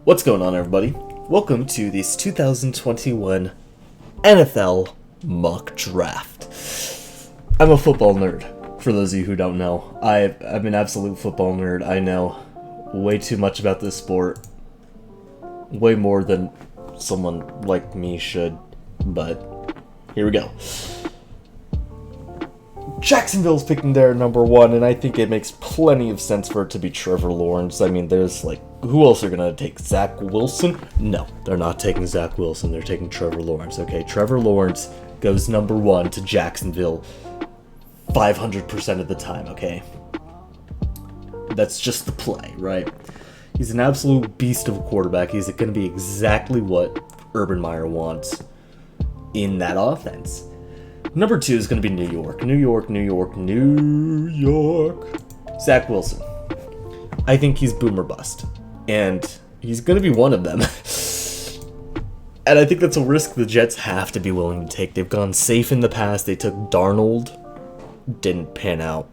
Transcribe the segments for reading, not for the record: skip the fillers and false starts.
What's going on, everybody? Welcome to this 2021 NFL mock draft. I'm a football nerd, for those of you who don't know. I'm an absolute football nerd. I know way too much about this sport. Way more than someone like me should. But here we go. Jacksonville's picking their number one, and I think it makes plenty of sense for it to be Trevor Lawrence. I mean, there's who else are going to take? Zach Wilson? No, they're not taking Zach Wilson. They're taking Trevor Lawrence. Okay, Trevor Lawrence goes number one to Jacksonville 500% of the time, okay? That's just the play, right? He's an absolute beast of a quarterback. He's going to be exactly what Urban Meyer wants in that offense. Number two is going to be New York. New York. Zach Wilson. I think he's boom or bust. And he's going to be one of them. And I think that's a risk the Jets have to be willing to take. They've gone safe in the past. They took Darnold. Didn't pan out.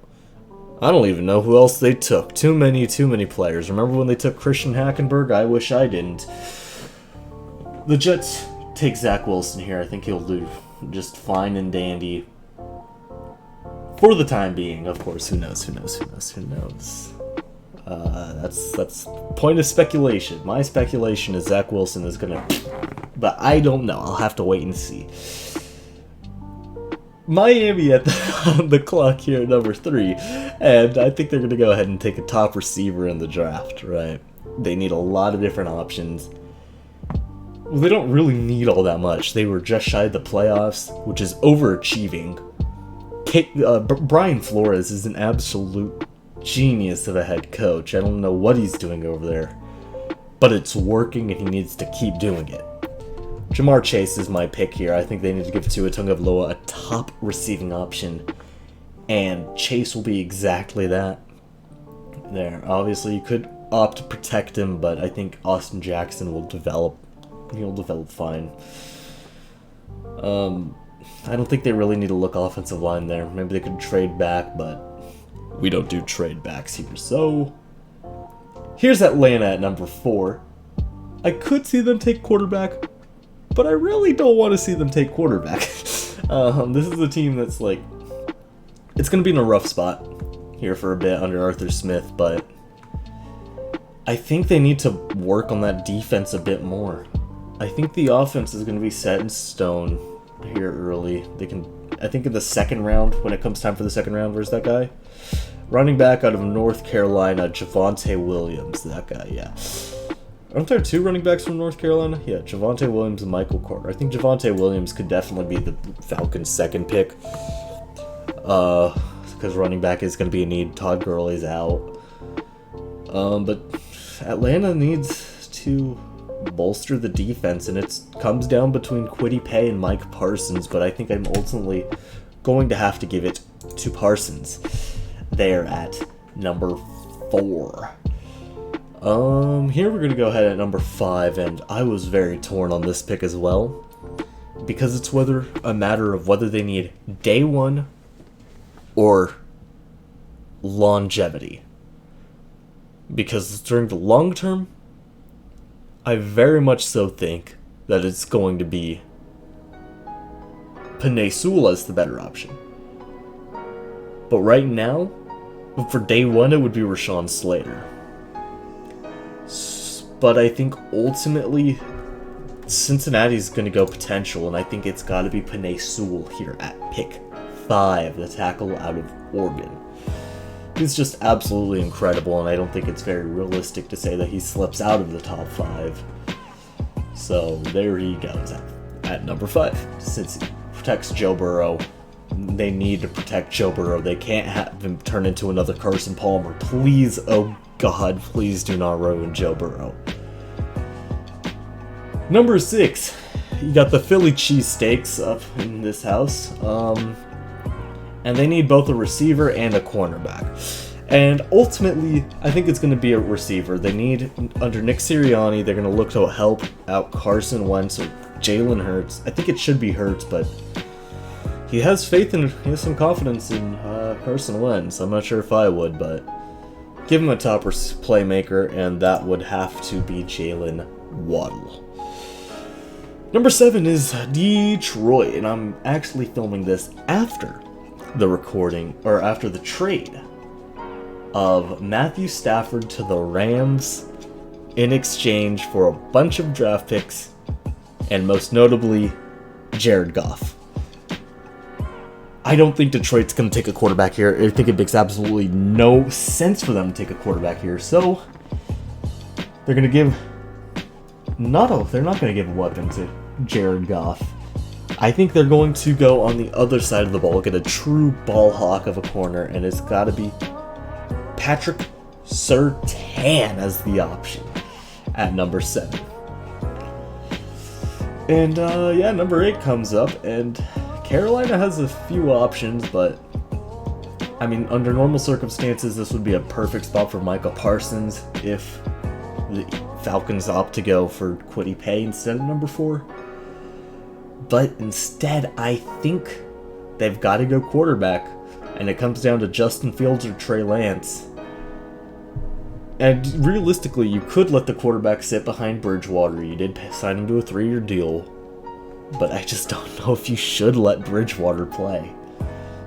I don't even know who else they took. Too many players. Remember when they took Christian Hackenberg? I wish I didn't. The Jets take Zach Wilson here. I think he'll do just fine and dandy for the time being. Of course, who knows? That's point of speculation. My speculation is Zach Wilson is gonna, but I don't know. I'll have to wait and see. Miami on the clock here at number 3, and I think they're gonna go ahead and take a top receiver in the draft. Right? They need a lot of different options. Well, they don't really need all that much. They were just shy of the playoffs, which is overachieving. Brian Flores is an absolute genius of a head coach. I don't know what he's doing over there, but it's working and he needs to keep doing it. Jamar Chase is my pick here. I think they need to give Tua Tagovailoa a top receiving option, and Chase will be exactly that. There, obviously you could opt to protect him, but I think Austin Jackson will develop. He'll develop fine. I don't think they really need to look offensive line there. Maybe they could trade back, but we don't do trade backs here. So here's Atlanta at number 4. I could see them take quarterback, but I really don't want to see them take quarterback. This is a team that's it's going to be in a rough spot here for a bit under Arthur Smith, but I think they need to work on that defense a bit more. I think the offense is going to be set in stone here early. I think in the second round, when it comes time for the second round, where's that guy? Running back out of North Carolina, Javonte Williams. That guy, yeah. Aren't there 2 running backs from North Carolina? Yeah, Javonte Williams and Michael Carter. I think Javonte Williams could definitely be the Falcons' second pick. Because running back is going to be a need. Todd Gurley's out. But Atlanta needs to bolster the defense, and it comes down between Kwity Paye and Mike Parsons, but I think I'm ultimately going to have to give it to Parsons there at number 4. Here we're going to go ahead at number 5, and I was very torn on this pick as well, because it's a matter of whether they need day one or longevity. Because during the long term, I very much so think that it's going to be Penei Sewell as the better option. But right now, for day one, it would be Rashawn Slater. But I think ultimately, Cincinnati's going to go potential, and I think it's got to be Penei Sewell here at pick 5, the tackle out of Oregon. He's just absolutely incredible, and I don't think it's very realistic to say that he slips out of the top 5. So there he goes at number 5. Since he protects Joe Burrow, they need to protect Joe Burrow. They can't have him turn into another Carson Palmer. Please, oh God, please do not ruin Joe Burrow. Number 6, you got the Philly cheesesteaks up in this house. And they need both a receiver and a cornerback. And ultimately, I think it's going to be a receiver. They need, under Nick Sirianni, they're going to look to help out Carson Wentz or Jalen Hurts. I think it should be Hurts, but he has some confidence in Carson Wentz. I'm not sure if I would, but Give him a top playmaker, and that would have to be Jalen Waddle. Number 7 is Detroit, and I'm actually filming this after the recording, or after the trade of Matthew Stafford to the Rams in exchange for a bunch of draft picks, and most notably, Jared Goff. I don't think Detroit's going to take a quarterback here. I think it makes absolutely no sense for them to take a quarterback here. So, they're going to give... they're not going to give a weapon to Jared Goff. I think they're going to go on the other side of the ball, get a true ball hawk of a corner, and it's got to be Patrick Surtain as the option at number 7. And, yeah, number 8 comes up, and Carolina has a few options, but, I mean, under normal circumstances, this would be a perfect spot for Micah Parsons if the Falcons opt to go for Kwity Paye instead of number 4. But instead, I think they've got to go quarterback, and it comes down to Justin Fields or Trey Lance. And realistically, you could let the quarterback sit behind Bridgewater. You did sign him to a 3-year deal. But I just don't know if you should let Bridgewater play.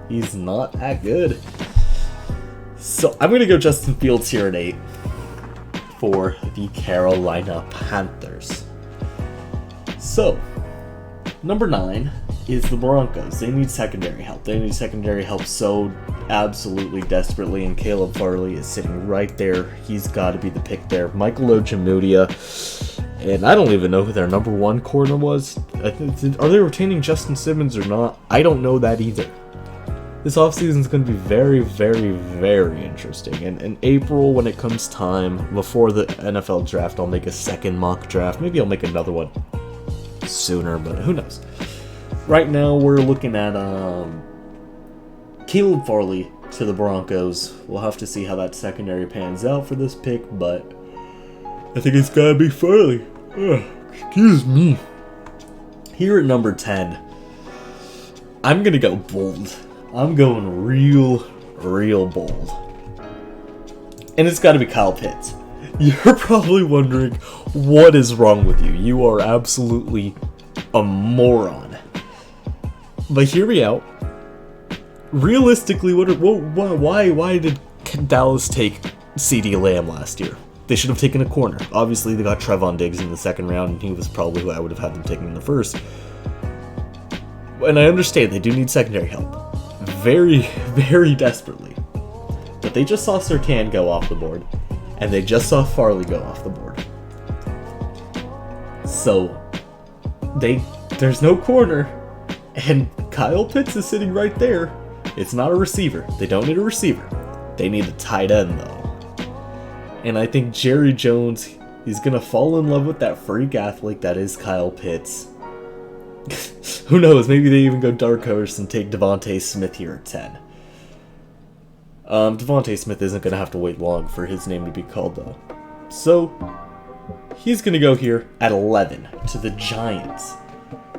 He's not that good. So I'm going to go Justin Fields here at 8 for the Carolina Panthers. So, number 9 is the Broncos. They need secondary help. They need secondary help so absolutely desperately, and Caleb Farley is sitting right there. He's got to be the pick there. Michael Ojemudia, and I don't even know who their number 1 corner was. Are they retaining Justin Simmons or not? I don't know that either. This offseason is going to be very, very, very interesting. And in April, when it comes time, before the NFL draft, I'll make a second mock draft. Maybe I'll make another one sooner, but who knows. Right now, we're looking at Caleb Farley to the Broncos. We'll have to see how that secondary pans out for this pick, but I think it's gotta be Farley. Excuse me. Here at number 10, I'm gonna go bold. I'm going real bold. And it's gotta be Kyle Pitts. You're probably wondering, what is wrong with you? You are absolutely a moron. But hear me out. Realistically, why did Dallas take CeeDee Lamb last year? They should have taken a corner. Obviously, they got Trevon Diggs in the second round, and he was probably who I would have had them taking in the first. And I understand they do need secondary help. Very, very desperately. But they just saw Surtain go off the board, and they just saw Farley go off the board. So, there's no corner, and Kyle Pitts is sitting right there. It's not a receiver. They don't need a receiver. They need a tight end, though. And I think Jerry Jones, he's going to fall in love with that freak athlete that is Kyle Pitts. Who knows, maybe they even go dark horse and take Devontae Smith here at 10. Devontae Smith isn't going to have to wait long for his name to be called, though. So, he's going to go here at 11 to the Giants.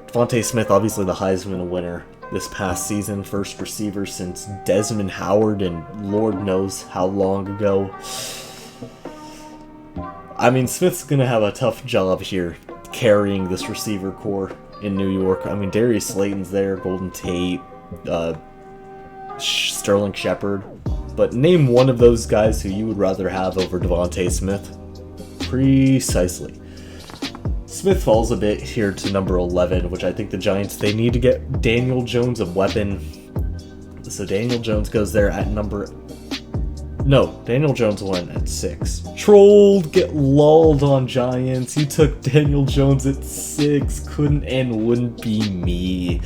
Devontae Smith, obviously the Heisman winner this past season, first receiver since Desmond Howard, and Lord knows how long ago. I mean, Smith's going to have a tough job here carrying this receiver core in New York. I mean, Darius Slayton's there, Golden Tate, Sterling Shepard. But name one of those guys who you would rather have over Devontae Smith. Precisely. Smith falls a bit here to number 11, which I think the Giants, they need to get Daniel Jones a weapon. So Daniel Jones goes there at number... No, Daniel Jones went at 6. Trolled, get lulled on Giants. You took Daniel Jones at 6. Couldn't and wouldn't be me.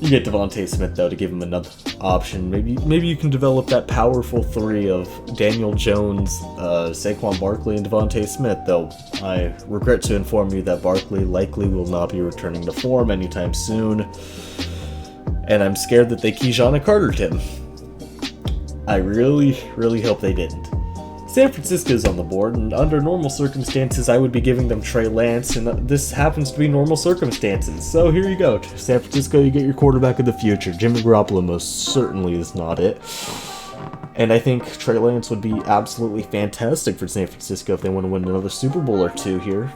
You get Devontae Smith, though, to give him another option. Maybe you can develop that powerful 3 of Daniel Jones, Saquon Barkley, and Devontae Smith, though I regret to inform you that Barkley likely will not be returning to form anytime soon. And I'm scared that they Keyshawn Cartered him. I really, really hope they didn't. San Francisco's on the board, and under normal circumstances, I would be giving them Trey Lance, and this happens to be normal circumstances. So here you go. San Francisco, you get your quarterback of the future. Jimmy Garoppolo most certainly is not it. And I think Trey Lance would be absolutely fantastic for San Francisco if they want to win another Super Bowl or two here.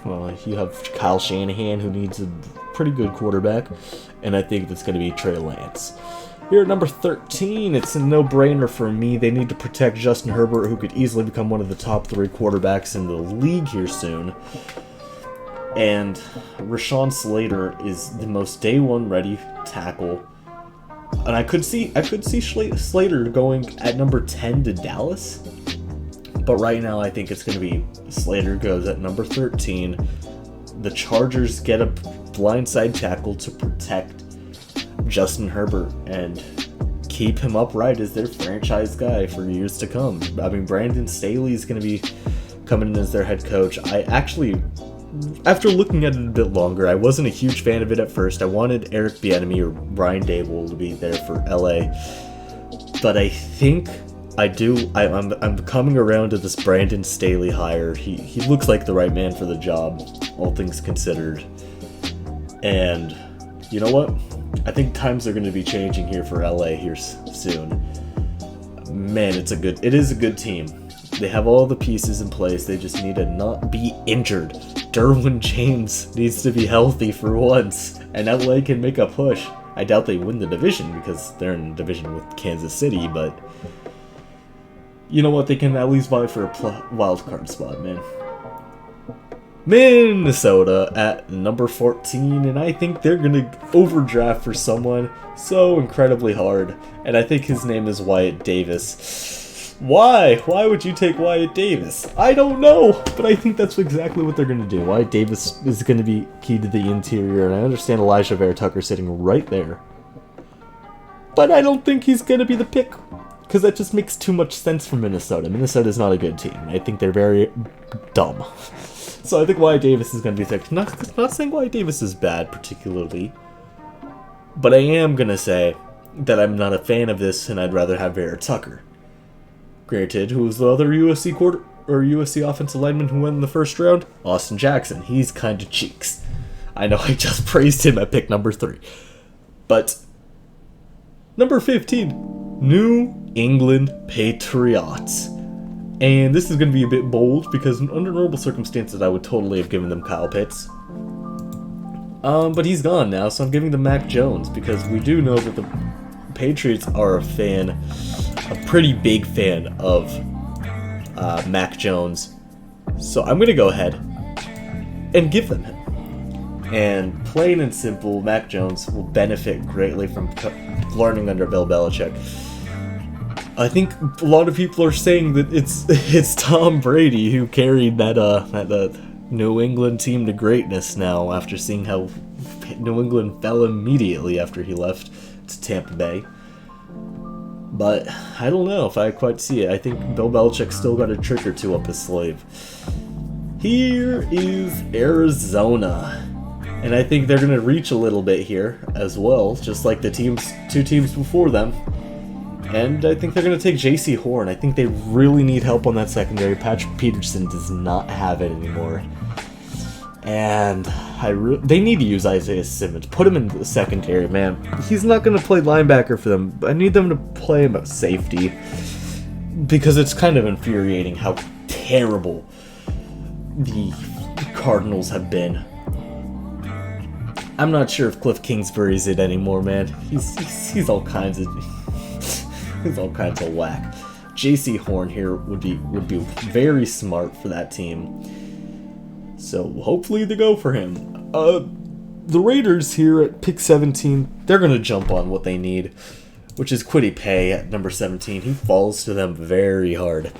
You have Kyle Shanahan, who needs a pretty good quarterback, and I think that's going to be Trey Lance. Here at number 13, it's a no-brainer for me. They need to protect Justin Herbert, who could easily become one of the top 3 quarterbacks in the league here soon. And Rashawn Slater is the most day-one ready tackle. And I could see Slater going at number 10 to Dallas. But right now I think it's going to be Slater goes at number 13. The Chargers get a blindside tackle to protect Justin Herbert and keep him upright as their franchise guy for years to come. I mean, Brandon Staley is going to be coming in as their head coach. I actually, after looking at it a bit longer, I wasn't a huge fan of it at first. I wanted Eric Bieniemy or Brian Daboll to be there for LA, but I think I do. I'm coming around to this Brandon Staley hire. He looks like the right man for the job, all things considered. And you know what? I think times are going to be changing here for LA here soon. Man, it is a good team. They have all the pieces in place. They just need to not be injured. Derwin James needs to be healthy for once, and LA can make a push. I doubt they win the division because they're in a division with Kansas City, but you know what? They can at least vie for a wild card spot, man. Minnesota at number 14, and I think they're going to overdraft for someone so incredibly hard, and I think his name is Wyatt Davis. Why? Why would you take Wyatt Davis? I don't know, but I think that's exactly what they're going to do. Wyatt Davis is going to be key to the interior, and I understand Elijah Vera Tucker sitting right there, but I don't think he's going to be the pick, because that just makes too much sense for Minnesota. Minnesota is not a good team. I think they're very dumb. So I think Wyatt Davis is going to be picked. Not saying Wyatt Davis is bad particularly, but I am going to say that I'm not a fan of this, and I'd rather have Vera Tucker. Granted, who was the other USC offensive lineman who went in the first round? Austin Jackson. He's kind of cheeks. I know I just praised him at pick number 3. But number 15, New England Patriots. And this is going to be a bit bold because under normal circumstances I would totally have given them Kyle Pitts. But he's gone now, so I'm giving them Mac Jones because we do know that the Patriots are a pretty big fan of Mac Jones. So I'm going to go ahead and give them him. And plain and simple, Mac Jones will benefit greatly from learning under Bill Belichick. I think a lot of people are saying that it's Tom Brady who carried that New England team to greatness now after seeing how New England fell immediately after he left to Tampa Bay. But I don't know if I quite see it. I think Bill Belichick still got a trick or two up his sleeve. Here is Arizona. And I think they're going to reach a little bit here as well, just like the two teams before them. And I think they're going to take J.C. Horn. I think they really need help on that secondary. Patrick Peterson does not have it anymore. And they need to use Isaiah Simmons. Put him in the secondary, man. He's not going to play linebacker for them. I need them to play him at safety. Because it's kind of infuriating how terrible the Cardinals have been. I'm not sure if Cliff Kingsbury's it anymore, man. He's all kinds of... He's all kinds of whack. J.C. Horn here would be very smart for that team. So hopefully they go for him. The Raiders here at pick 17, they're going to jump on what they need, which is Kwity Paye at number 17. He falls to them very hard.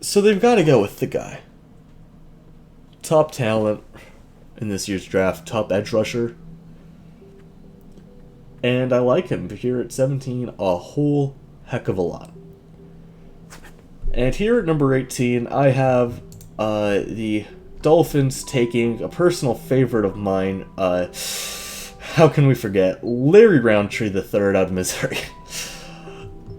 So they've got to go with the guy. Top talent in this year's draft, top edge rusher. And I like him here at 17 a whole heck of a lot. And here at number 18, I have the Dolphins taking a personal favorite of mine. How can we forget? Larry Roundtree III out of Missouri.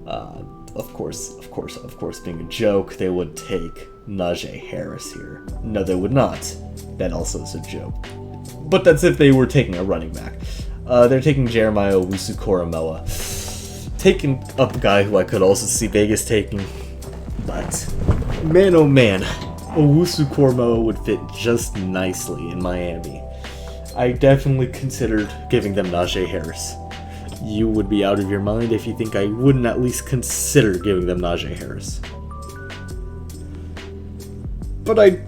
Of course, being a joke, they would take Najee Harris here. No, they would not. That also is a joke. But that's if they were taking a running back. They're taking Jeremiah Owusu-Koramoah. taking up a guy who I could also see Vegas taking, but man oh man, Owusu-Koramoah would fit just nicely in Miami. I definitely considered giving them Najee Harris. You would be out of your mind if you think I wouldn't at least consider giving them Najee Harris. But I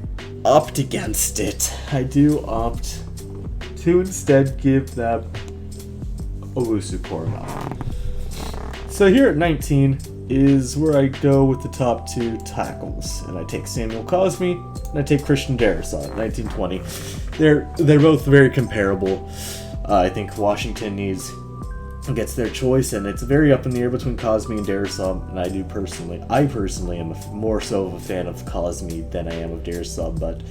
opt against it. I do opt to instead give them Owusu-Koramoah. So here at 19 is where I go with the top 2 tackles, and I take Samuel Cosmi and I take Christian Darrisaw at 19-20. They're both very comparable. I think Washington gets their choice, and it's very up in the air between Cosmi and Darrisaw. And I personally am more so of a fan of Cosmi than I am of Darrisaw, but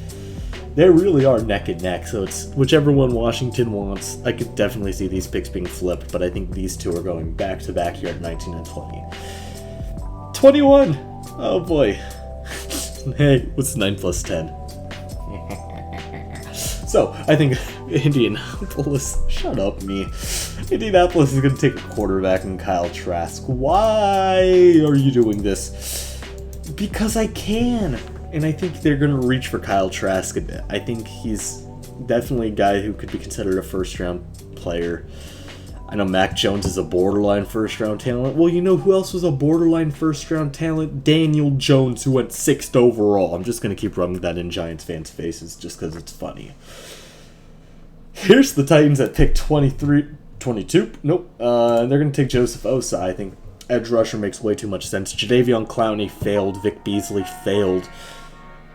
they really are neck and neck. So it's whichever one Washington wants. I could definitely see these picks being flipped, but I think these two are going back to back here at 19 and 20. 21. Oh boy. Hey, what's 9 plus 10? So, I think Indianapolis, shut up me. Indianapolis is going to take a quarterback in Kyle Trask. Why are you doing this? Because I can. And I think they're going to reach for Kyle Trask a bit. I think he's definitely a guy who could be considered a first-round player. I know Mac Jones is a borderline first-round talent. Well, you know who else was a borderline first-round talent? Daniel Jones, who went 6th overall. I'm just going to keep rubbing that in Giants fans' faces just because it's funny. Here's the Titans at pick 22. Nope. They're going to take Joseph Osai. I think edge rusher makes way too much sense. Jadeveon Clowney failed. Vic Beasley failed.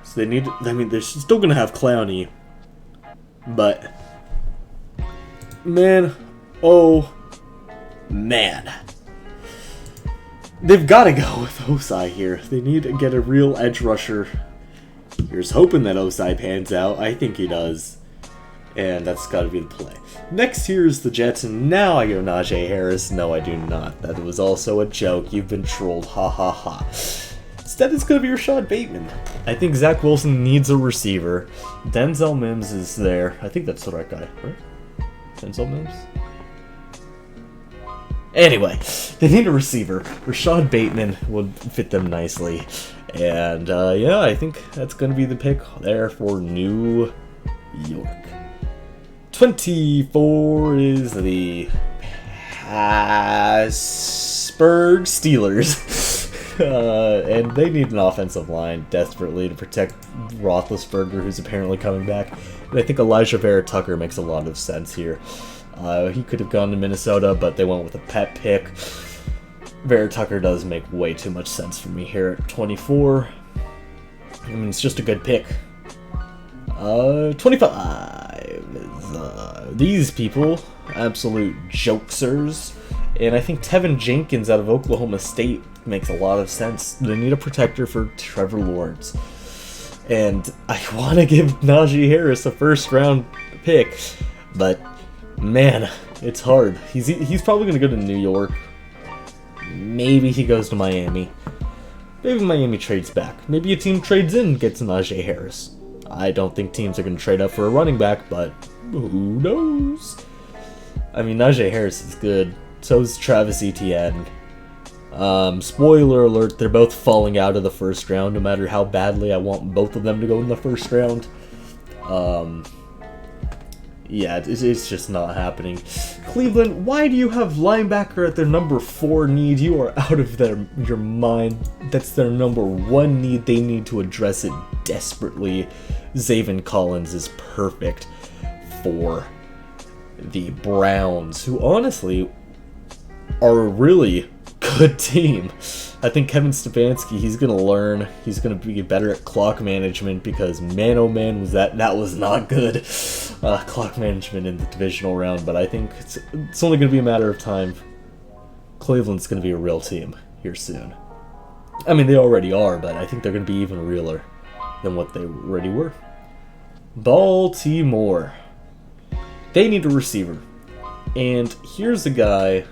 So they need... I mean, they're still going to have Clowney. But... man... oh, man. They've got to go with Osai here. They need to get a real edge rusher. Here's hoping that Osai pans out. I think he does. And that's got to be the play. Next here is the Jets, and now I go Najee Harris. No, I do not. That was also a joke. You've been trolled. Ha ha ha. Instead, it's going to be Rashad Bateman. I think Zach Wilson needs a receiver. Denzel Mims is there. I think that's the right guy, right? Denzel Mims? Anyway, they need a receiver. Rashad Bateman would fit them nicely. And, yeah, I think that's going to be the pick there for New York. 24 is the Pittsburgh Steelers. And they need an offensive line desperately to protect Roethlisberger, who's apparently coming back. And I think Elijah Vera Tucker makes a lot of sense here. He could have gone to Minnesota, but they went with a pet pick. Vera Tucker does make way too much sense for me here at 24. I mean, it's just a good pick. 25 is these people, absolute jokesters. And I think Tevin Jenkins out of Oklahoma State makes a lot of sense. They need a protector for Trevor Lawrence. And I want to give Najee Harris a first-round pick, but man, it's hard. He's probably going to go to New York. Maybe he goes to Miami. Maybe Miami trades back. Maybe a team trades in and gets Najee Harris. I don't think teams are going to trade up for a running back, but who knows? I mean, Najee Harris is good. So is Travis Etienne. Spoiler alert, they're both falling out of the first round, no matter how badly I want both of them to go in the first round. Yeah, it's just not happening. Cleveland, why do you have linebacker at their number 4 need? You are out of your mind. That's their number 1 need. They need to address it desperately. Zaven Collins is perfect for the Browns, who honestly are a really good team. I think Kevin Stefanski, he's going to learn. He's going to be better at clock management because, man, oh man, that was not good clock management in the divisional round. But I think it's only going to be a matter of time. Cleveland's going to be a real team here soon. I mean, they already are, but I think they're going to be even realer than what they already were. Baltimore. They need a receiver. And here's a guy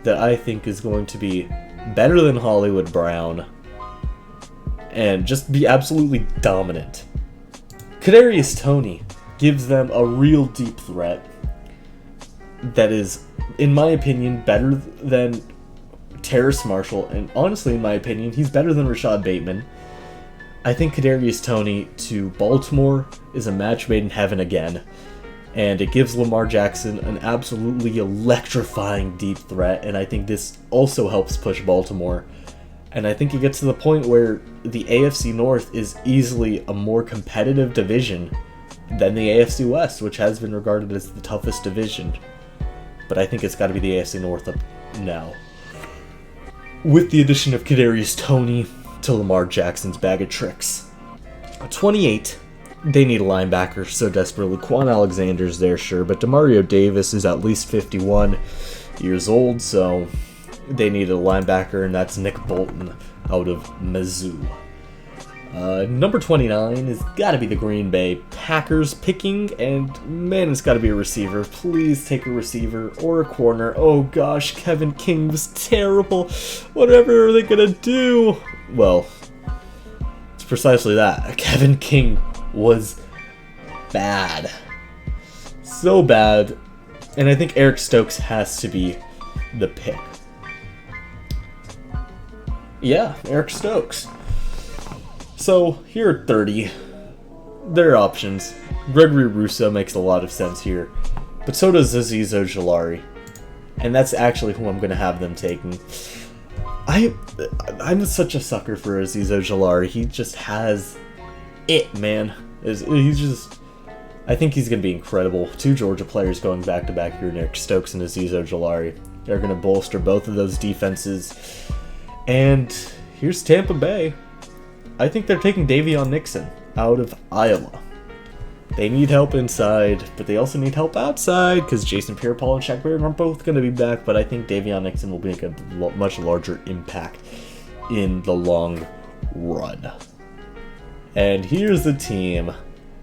that I think is going to be better than Hollywood Brown and just be absolutely dominant. Kadarius Toney gives them a real deep threat that is, in my opinion, better than Terrace Marshall, and honestly, in my opinion, he's better than Rashad Bateman. I think Kadarius Toney to Baltimore is a match made in heaven again, and it gives Lamar Jackson an absolutely electrifying deep threat, and I think this also helps push Baltimore. And I think it gets to the point where the AFC North is easily a more competitive division than the AFC West, which has been regarded as the toughest division. But I think it's got to be the AFC North up now. With the addition of Kadarius Toney to Lamar Jackson's bag of tricks. 28, they need a linebacker so desperately. Quan Alexander's there, sure, but Demario Davis is at least 51 years old, so they need a linebacker, and that's Nick Bolton out of Mizzou. Number 29 has got to be the Green Bay Packers picking, and man, it's got to be a receiver. Please take a receiver or a corner. Oh gosh, Kevin King was terrible. Whatever are they gonna do? Well, it's precisely that. Kevin King was bad. So bad. And I think Eric Stokes has to be the pick. Yeah, Eric Stokes. So, here are 30. There are options. Gregory Rousseau makes a lot of sense here. But so does Azeez Ojulari. And that's actually who I'm going to have them taking. I'm such a sucker for Azeez Ojulari. He just has it, man. He's just... I think he's going to be incredible. Two Georgia players going back-to-back here, Eric Stokes and Azeez Ojulari. They're going to bolster both of those defenses. And here's Tampa Bay. I think they're taking Davion Nixon out of Iowa. They need help inside, but they also need help outside because Jason Pierre-Paul and Shaq Barrett aren't both going to be back, but I think Davion Nixon will make a much larger impact in the long run. And here's the team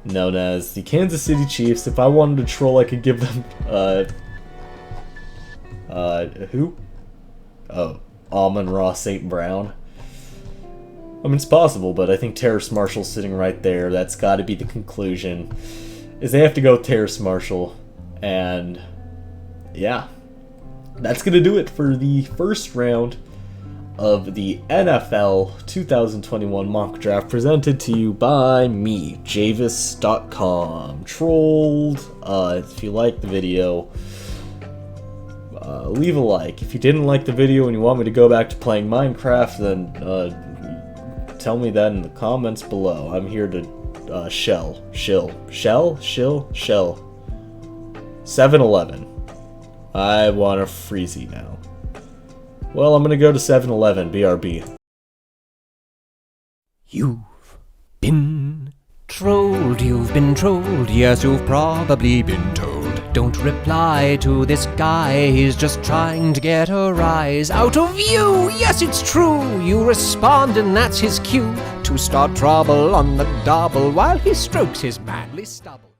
known as the Kansas City Chiefs. If I wanted to troll, I could give them, who? Oh, Amon-Ra St. Brown. I mean, it's possible, but I think Terrace Marshall's sitting right there. That's got to be the conclusion, is they have to go with Terrace Marshall. And, yeah, that's going to do it for the first round of the NFL 2021 mock draft presented to you by me, Javis.com. Trolled. If you liked the video, leave a like. If you didn't like the video and you want me to go back to playing Minecraft, then tell me that in the comments below. I'm here to shill. 7-Eleven. I want a Freezy now. Well, I'm gonna go to 7-Eleven, BRB. You've been trolled, yes, you've probably been told. Don't reply to this guy, he's just trying to get a rise out of you. Yes, it's true, you respond and that's his cue to start trouble on the double while he strokes his manly stubble.